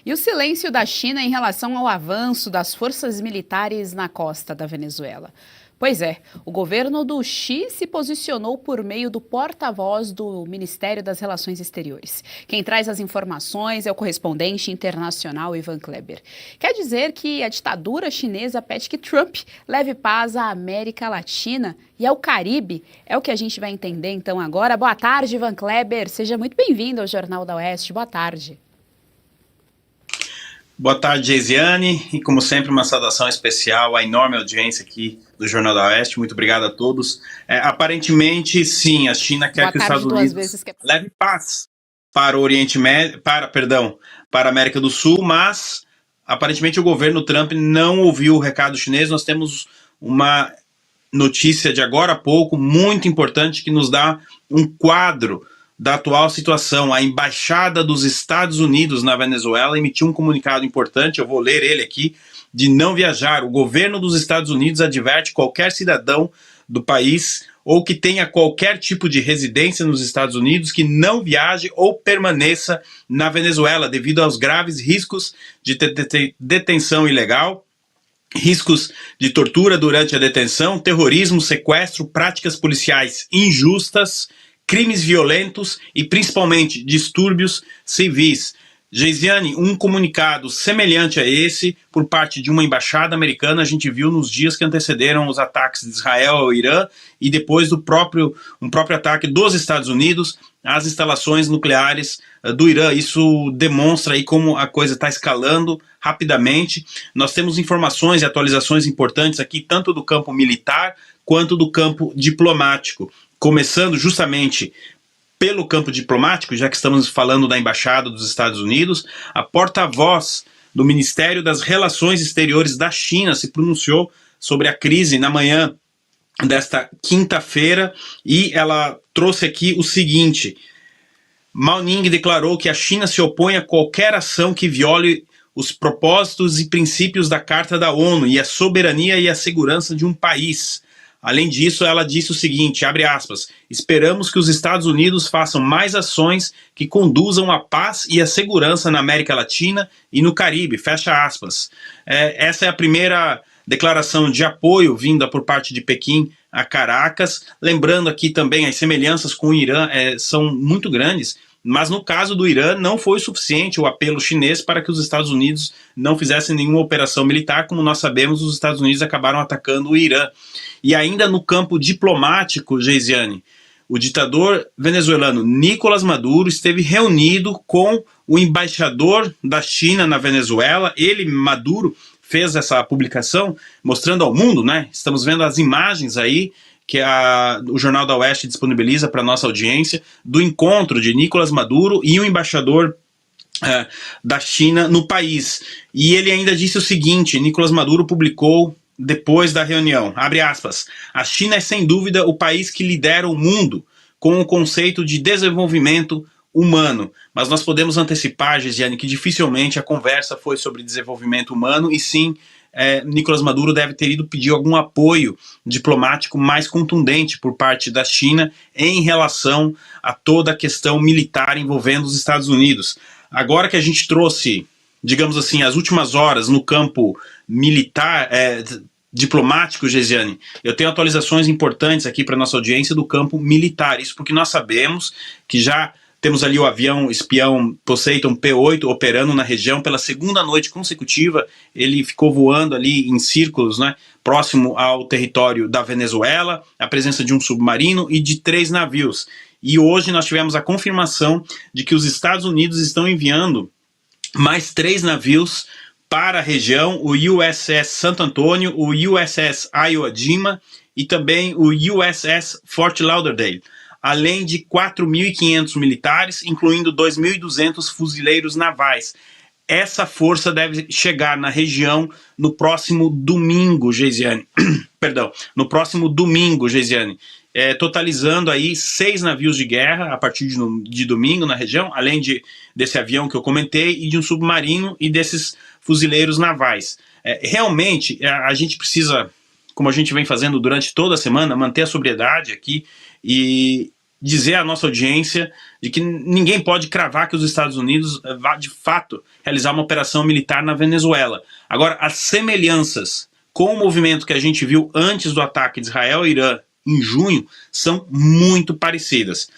E o silêncio da China em relação ao avanço das forças militares na costa da Venezuela? Pois é, o governo do Xi se posicionou por meio do porta-voz do Ministério das Relações Exteriores. Quem traz as informações é o correspondente internacional Ivan Kleber. Quer dizer que a ditadura chinesa pede que Trump leve paz à América Latina e ao Caribe? É o que a gente vai entender então agora. Boa tarde, Ivan Kleber. Seja muito bem-vindo ao Jornal da Oeste. Boa tarde. Boa tarde, Geisiane, e como sempre uma saudação especial à enorme audiência aqui do Jornal da Oeste. Muito obrigado a todos. Aparentemente, sim, a China quer que os Estados Unidos leve paz para o Oriente Médio, para a América do Sul, mas aparentemente o governo Trump não ouviu o recado chinês. Nós temos uma notícia de agora a pouco, muito importante, que nos dá um quadro da atual situação. A Embaixada dos Estados Unidos na Venezuela emitiu um comunicado importante, eu vou ler ele aqui, de não viajar. O governo dos Estados Unidos adverte qualquer cidadão do país ou que tenha qualquer tipo de residência nos Estados Unidos que não viaje ou permaneça na Venezuela devido aos graves riscos de detenção ilegal, riscos de tortura durante a detenção, terrorismo, sequestro, práticas policiais injustas, crimes violentos e principalmente distúrbios civis. Geisiane, um comunicado semelhante a esse por parte de uma embaixada americana a gente viu nos dias que antecederam os ataques de Israel ao Irã e depois do próprio ataque dos Estados Unidos às instalações nucleares do Irã. Isso demonstra aí como a coisa está escalando rapidamente. Nós temos informações e atualizações importantes aqui, tanto do campo militar quanto do campo diplomático. Começando justamente pelo campo diplomático, já que estamos falando da Embaixada dos Estados Unidos, a porta-voz do Ministério das Relações Exteriores da China se pronunciou sobre a crise na manhã desta quinta-feira e ela trouxe aqui o seguinte: Mao Ning declarou que a China se opõe a qualquer ação que viole os propósitos e princípios da Carta da ONU e a soberania e a segurança de um país. Além disso, ela disse o seguinte, abre aspas, esperamos que os Estados Unidos façam mais ações que conduzam à paz e à segurança na América Latina e no Caribe, fecha aspas. Essa é a primeira declaração de apoio vinda por parte de Pequim a Caracas. Lembrando aqui também as semelhanças com o Irã são muito grandes, mas no caso do Irã não foi suficiente o apelo chinês para que os Estados Unidos não fizessem nenhuma operação militar. Como nós sabemos, os Estados Unidos acabaram atacando o Irã. E ainda no campo diplomático, Geisiane, o ditador venezuelano Nicolás Maduro esteve reunido com o embaixador da China na Venezuela. Ele, Maduro, fez essa publicação mostrando ao mundo, né? Estamos vendo as imagens aí que o Jornal da Oeste disponibiliza para a nossa audiência, do encontro de Nicolás Maduro e o embaixador da China no país. E ele ainda disse o seguinte, Nicolás Maduro publicou depois da reunião, abre aspas, a China é sem dúvida o país que lidera o mundo com o conceito de desenvolvimento humano, mas nós podemos antecipar, Geisiane, que dificilmente a conversa foi sobre desenvolvimento humano e sim Nicolás Maduro deve ter ido pedir algum apoio diplomático mais contundente por parte da China em relação a toda a questão militar envolvendo os Estados Unidos. Agora que a gente trouxe, digamos assim, as últimas horas no campo militar, diplomático, Geisiane, eu tenho atualizações importantes aqui para nossa audiência do campo militar. Isso porque nós sabemos que já temos ali o avião espião Poseidon P-8 operando na região pela segunda noite consecutiva. Ele ficou voando ali em círculos, né, próximo ao território da Venezuela, a presença de um submarino e de 3 navios. E hoje nós tivemos a confirmação de que os Estados Unidos estão enviando mais 3 navios para a região, o USS Santo Antônio, o USS Iwo Jima e também o USS Fort Lauderdale, além de 4.500 militares, incluindo 2.200 fuzileiros navais. Essa força deve chegar na região no próximo domingo, Geisiane. Perdão, no próximo domingo, Geisiane. Totalizando aí 6 navios de guerra a partir de domingo na região, além desse avião que eu comentei, e de um submarino e desses fuzileiros navais. Realmente, a gente precisa, como a gente vem fazendo durante toda a semana, manter a sobriedade aqui e dizer à nossa audiência de que ninguém pode cravar que os Estados Unidos vá, de fato, realizar uma operação militar na Venezuela. Agora, as semelhanças com o movimento que a gente viu antes do ataque de Israel e Irã em junho são muito parecidas.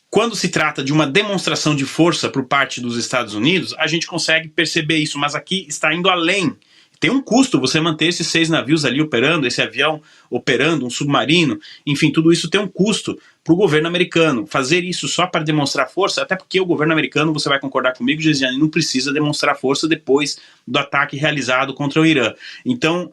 Quando se trata de uma demonstração de força por parte dos Estados Unidos, a gente consegue perceber isso, mas aqui está indo além. Tem um custo você manter esses 6 navios ali operando, esse avião operando, um submarino, enfim, tudo isso tem um custo para o governo americano. Fazer isso só para demonstrar força, até porque o governo americano, você vai concordar comigo, Gesiane, não precisa demonstrar força depois do ataque realizado contra o Irã. Então,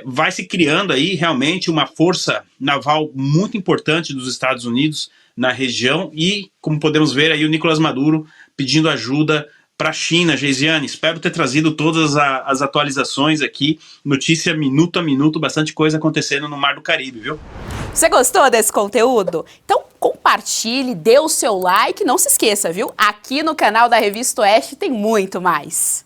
vai se criando aí realmente uma força naval muito importante dos Estados Unidos na região e, como podemos ver aí, o Nicolás Maduro pedindo ajuda para a China. Geisiane, espero ter trazido todas as atualizações aqui, notícia minuto a minuto, bastante coisa acontecendo no Mar do Caribe, viu? Você gostou desse conteúdo? Então compartilhe, dê o seu like, não se esqueça, viu? Aqui no canal da Revista Oeste tem muito mais.